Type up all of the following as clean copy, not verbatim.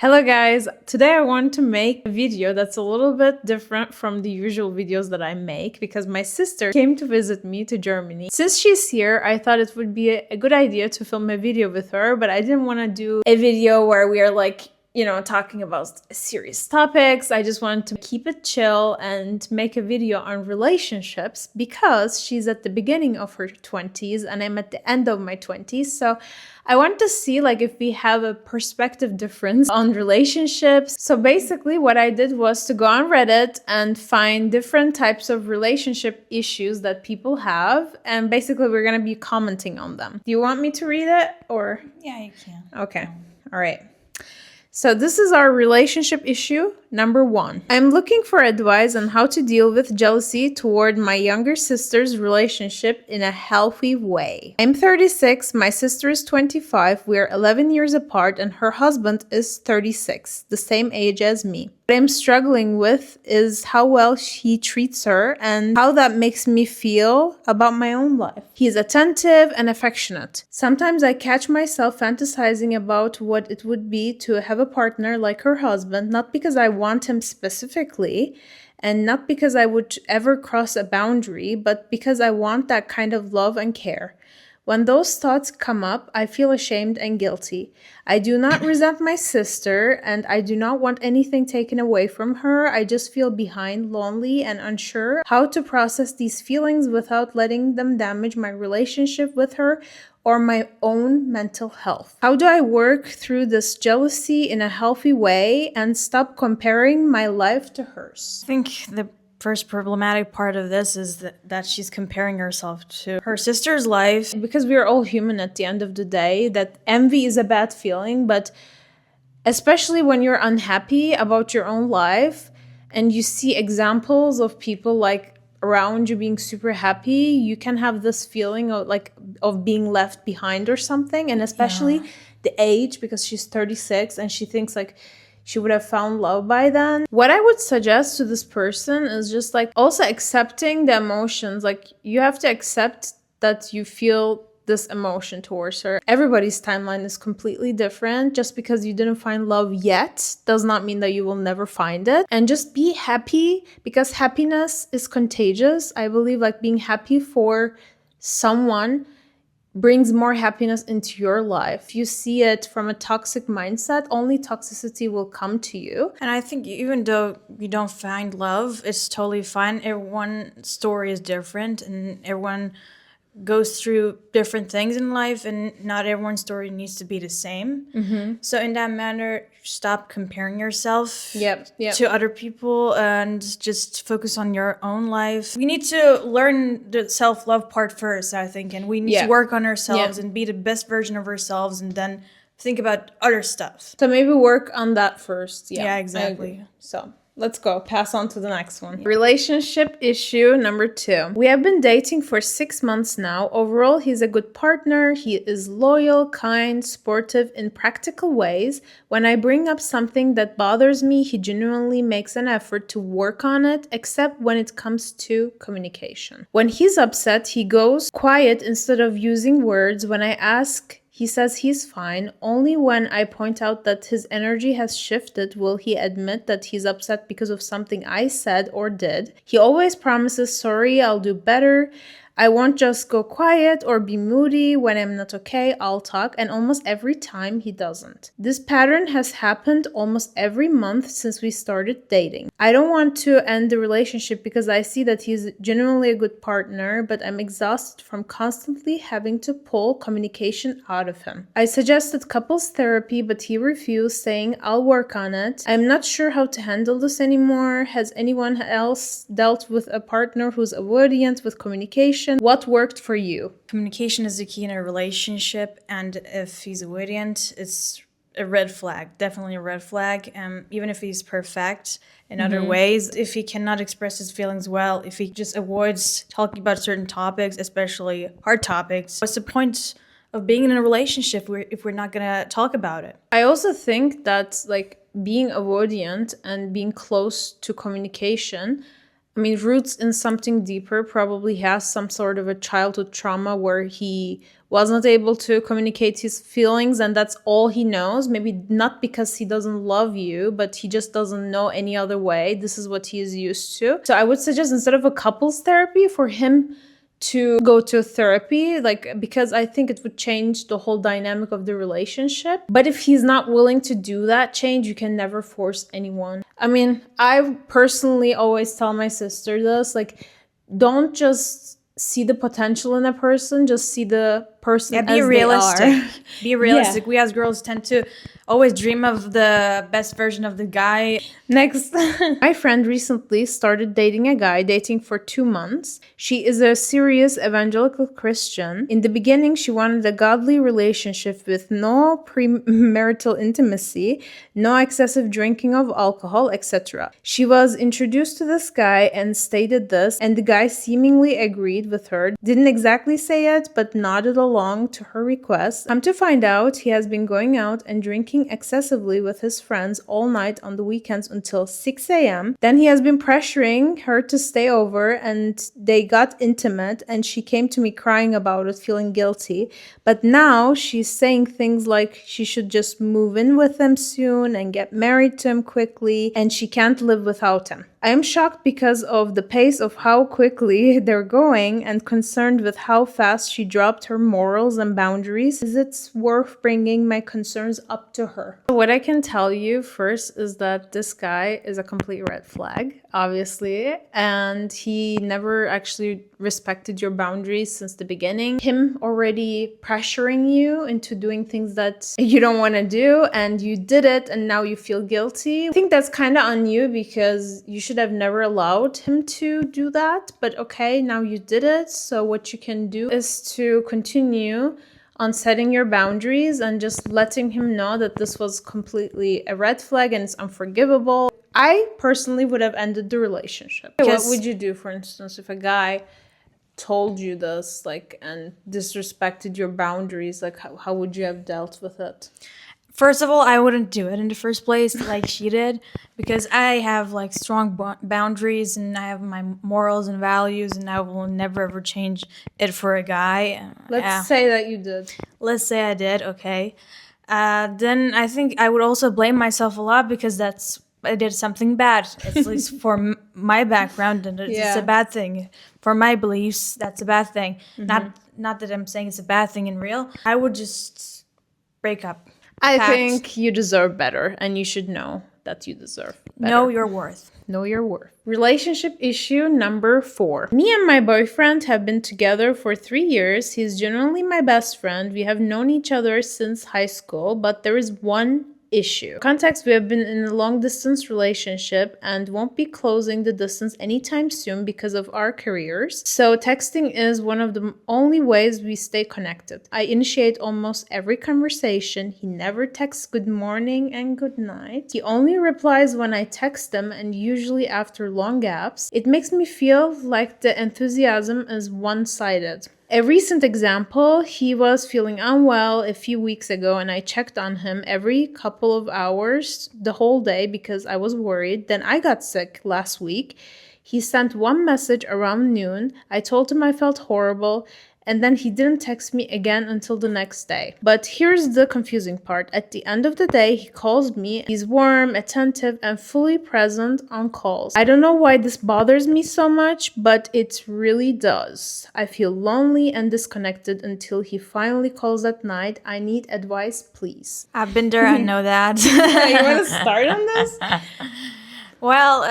Hello guys, today I want to make a video that's a little bit different from the usual videos that I make because my sister came to visit me to Germany. Since she's here, I thought it would be a good idea to film a video with her, but I didn't want to do a video where we are talking about serious topics. I just wanted to keep it chill and make a video on relationships because she's at the beginning of her 20s and I'm at the end of my 20s. So I want to see if we have a perspective difference on relationships. So basically what I did was to go on Reddit and find different types of relationship issues that people have. And basically we're going to be commenting on them. Do you want me to read it or? Yeah, you can. Okay. All right. So this is our relationship issue number 1. I'm looking for advice on how to deal with jealousy toward my younger sister's relationship in a healthy way. I'm 36, my sister is 25, we're 11 years apart, and her husband is 36, the same age as me. What I'm struggling with is how well he treats her and how that makes me feel about my own life. He's attentive and affectionate. Sometimes I catch myself fantasizing about what it would be to have a partner like her husband, not because I want him specifically and not because I would ever cross a boundary, but because I want that kind of love and care. When those thoughts come up, I feel ashamed and guilty. I do not resent my sister, and I do not want anything taken away from her. I just feel behind, lonely, and unsure how to process these feelings without letting them damage my relationship with her or my own mental health. How do I work through this jealousy in a healthy way and stop comparing my life to hers? I think the first problematic part of this is that she's comparing herself to her sister's life. Because we are all human at the end of the day, that envy is a bad feeling, but especially when you're unhappy about your own life and you see examples of people around you being super happy, you can have this feeling of being left behind or something. And especially the age, because she's 36 and she thinks she would have found love by then. What I would suggest to this person is just also accepting the emotions. You have to accept that you feel this emotion towards her. Everybody's timeline is completely different. Just because you didn't find love yet does not mean that you will never find it. And just be happy, because happiness is contagious. I believe being happy for someone brings more happiness into your life. If you see it from a toxic mindset, only toxicity will come to you. And I think even though you don't find love, it's totally fine. Everyone's story is different and everyone goes through different things in life, and not everyone's story needs to be the same. Mm-hmm. So in that manner, stop comparing yourself Yep. to other people and just focus on your own life. We need to learn the self-love part first, I think, and we need to work on ourselves and be the best version of ourselves, and then think about other stuff. So maybe work on that first. Yeah, exactly. So let's go. Pass on to the next one. Relationship issue number 2. We have been dating for 6 months now. Overall, he's a good partner. He is loyal, kind, supportive in practical ways. When I bring up something that bothers me, he genuinely makes an effort to work on it, except when it comes to communication. When he's upset, he goes quiet instead of using words. When I ask, he says he's fine. Only when I point out that his energy has shifted will he admit that he's upset because of something I said or did. He always promises, sorry, I'll do better. I won't just go quiet or be moody. When I'm not okay, I'll talk, and almost every time he doesn't. This pattern has happened almost every month since we started dating. I don't want to end the relationship because I see that he's genuinely a good partner, but I'm exhausted from constantly having to pull communication out of him. I suggested couples therapy, but he refused, saying I'll work on it. I'm not sure how to handle this anymore. Has anyone else dealt with a partner who's avoidant with communication? What worked for you? Communication is the key in a relationship, and if he's avoidant, it's a red flag, definitely a red flag. Even if he's perfect in other ways, if he cannot express his feelings well, if he just avoids talking about certain topics, especially hard topics, what's the point of being in a relationship if we're not gonna talk about it? I also think that being avoidant and being close to communication I mean, roots in something deeper, probably has some sort of a childhood trauma where he was not able to communicate his feelings and that's all he knows. Maybe not because he doesn't love you, but he just doesn't know any other way. This is what he is used to. So I would suggest instead of a couples therapy, for him to go to therapy, like, because I think it would change the whole dynamic of the relationship. But if he's not willing to do that change, you can never force anyone. I mean, I personally always tell my sister this, like, don't just see the potential in a person, just see the person Yeah, be as realistic. they are. Be realistic. We as girls tend to always dream of the best version of the guy. Next, my friend recently started dating a guy, dating for 2 months. She is a serious evangelical Christian. In the beginning, she wanted a godly relationship with no premarital intimacy, no excessive drinking of alcohol, etc. She was introduced to this guy and stated this, and the guy seemingly agreed with her. Didn't exactly say it, but nodded along to her request. Come to find out, he has been going out and drinking excessively with his friends all night on the weekends until 6 a.m. Then he has been pressuring her to stay over and they got intimate and she came to me crying about it, feeling guilty. But now she's saying things like she should just move in with him soon and get married to him quickly and she can't live without him. I am shocked because of the pace of how quickly they're going and concerned with how fast she dropped her morals and boundaries. Is it worth bringing my concerns up to her? What I can tell you first is that this guy is a complete red flag, obviously, and he never actually respected your boundaries since the beginning. Him already pressuring you into doing things that you don't want to do and you did it and now you feel guilty. I think that's kind of on you because you should have never allowed him to do that, but okay, now you did it. So what you can do is to continue on setting your boundaries and just letting him know that this was completely a red flag and it's unforgivable. I personally would have ended the relationship. What would you do, for instance, if a guy told you this, like, and disrespected your boundaries? Like, how would you have dealt with it? First of all, I wouldn't do it in the first place like she did because I have like strong boundaries and I have my morals and values and I will never ever change it for a guy. Let's say that you did. Let's say I did, okay. Then I think I would also blame myself a lot because I did something bad, at least for my background, and it's a bad thing. For my beliefs, that's a bad thing. Not that I'm saying it's a bad thing in real. I would just break up. I think you deserve better, and you should know that you deserve better. Know your worth. Know your worth. Relationship issue number 4. Me and my boyfriend have been together for 3 years. He's genuinely my best friend. We have known each other since high school, but there is one issue. Context: we have been in a long distance relationship and won't be closing the distance anytime soon because of our careers. So texting is one of the only ways we stay connected. I initiate almost every conversation. He never texts good morning and good night. He only replies when I text him and usually after long gaps. It makes me feel like the enthusiasm is one-sided. A recent example, he was feeling unwell a few weeks ago and I checked on him every couple of hours the whole day because I was worried. Then I got sick last week. He sent one message around noon. I told him I felt horrible and then he didn't text me again until the next day. But here's the confusing part. At the end of the day, he calls me. He's warm, attentive, and fully present on calls. I don't know why this bothers me so much, but it really does. I feel lonely and disconnected until he finally calls at night. I need advice, please. I've been there, I know that. You want to start on this? Well,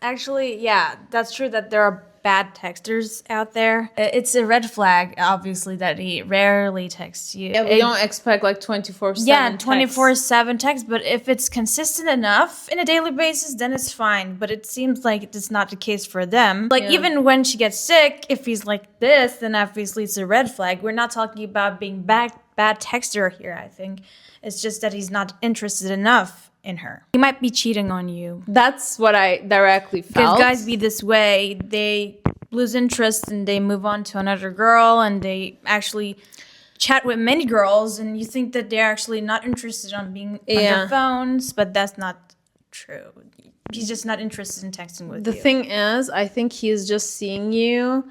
actually, yeah, that's true that there are bad texters out there. It's a red flag, obviously, that he rarely texts you. Yeah, we don't expect like 24/7 Yeah, 24/7 text, but if it's consistent enough in a daily basis, then it's fine. But it seems like it's not the case for them. Like, even when she gets sick, if he's like this, then obviously it's a red flag. We're not talking about being bad texter here, I think. It's just that he's not interested enough in her. He might be cheating on you. That's what I directly felt. Because guys be this way. They lose interest and they move on to another girl and they actually chat with many girls and you think that they're actually not interested on being on their phones, but that's not true. He's just not interested in texting with The you. thing is, I think he's just seeing you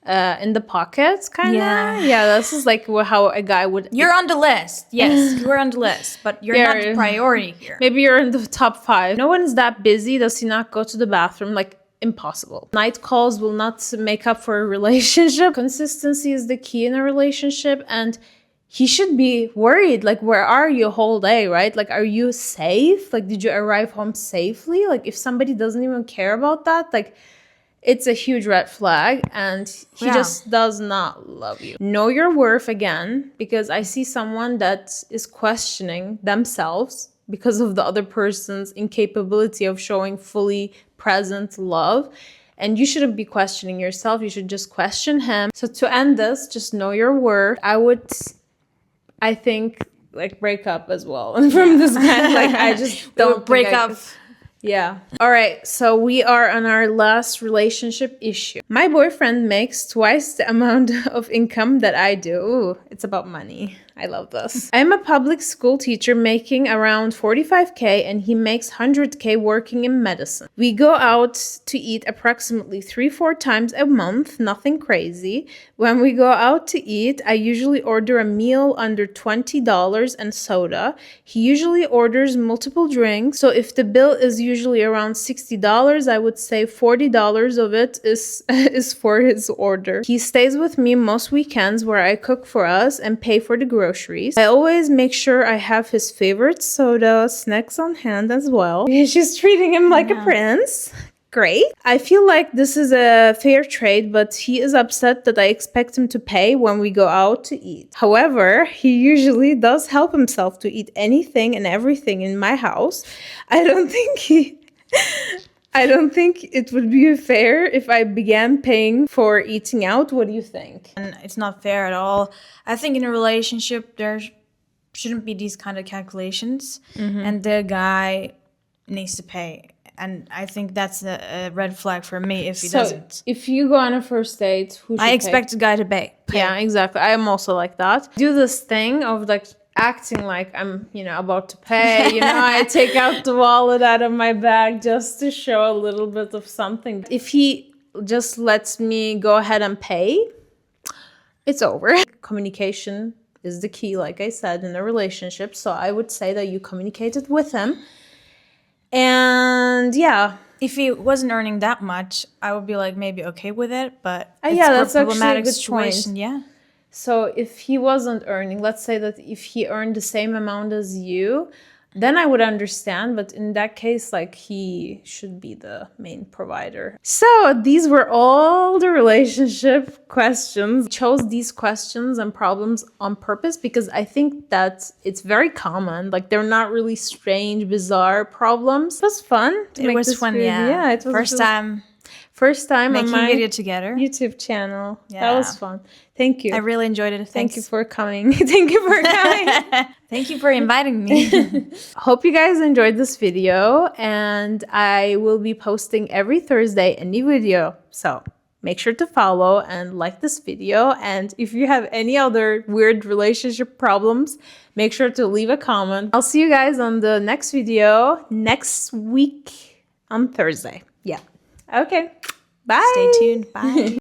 in the pockets, kind of. Yeah. This is like how a guy would. You're on the list. Yes, you're on the list, but you're not the priority here. Maybe you're in the top 5. No one is that busy. Does he not go to the bathroom? Like, impossible. Night calls will not make up for a relationship. Consistency is the key in a relationship, and he should be worried. Like, where are you whole day, right? Like, are you safe? Like, did you arrive home safely? Like, if somebody doesn't even care about that, like, it's a huge red flag, and he just does not love you. Know your worth again, because I see someone that is questioning themselves because of the other person's incapability of showing fully present love. And you shouldn't be questioning yourself. You should just question him. So to end this, just know your worth. I think, like, break up as well from this guy. Like, I just don't break up. Yeah. All right. So we are on our last relationship issue. My boyfriend makes twice the amount of income that I do. Ooh, it's about money. I love this. I'm a public school teacher making around 45K, and he makes 100K working in medicine. We go out to eat approximately 3-4 times a month, nothing crazy. When we go out to eat, I usually order a meal under $20 and soda. He usually orders multiple drinks. So if the bill is usually around $60, I would say $40 of it is for his order. He stays with me most weekends where I cook for us and pay for the groceries. I always make sure I have his favorite soda, snacks on hand as well. She's treating him like a prince. Great. I feel like this is a fair trade, but he is upset that I expect him to pay when we go out to eat. However, he usually does help himself to eat anything and everything in my house. I don't think it would be fair if I began paying for eating out. What do you think? And it's not fair at all. I think in a relationship, there shouldn't be these kind of calculations. And the guy needs to pay. And I think that's a red flag for me if he doesn't. If you go on a first date, who should I expect the guy to pay. Yeah, exactly. I am also like that. Do this thing of like acting like I'm, about to pay. I take out the wallet out of my bag just to show a little bit of something. If he just lets me go ahead and pay, it's over. Communication is the key, like I said, in a relationship. So I would say that you communicated with him. And yeah. If he wasn't earning that much, I would be like maybe okay with it. But it's that's a problematic actually a good situation. point. Yeah. So if he wasn't earning, let's say that if he earned the same amount as you, then I would understand. But in that case, like, he should be the main provider. So these were all the relationship questions. I chose these questions and problems on purpose because I think that it's very common. Like, they're not really strange, bizarre problems. It was fun. It was fun, Yeah, it was First time making on my video together. YouTube channel. Yeah. That was fun. Thank you. I really enjoyed it. Thank you for coming. Thank you for coming. Thank you for inviting me. Hope you guys enjoyed this video, and I will be posting every Thursday a new video. So make sure to follow and like this video. And if you have any other weird relationship problems, make sure to leave a comment. I'll see you guys on the next video next week on Thursday. Yeah. Okay. Bye. Stay tuned. Bye.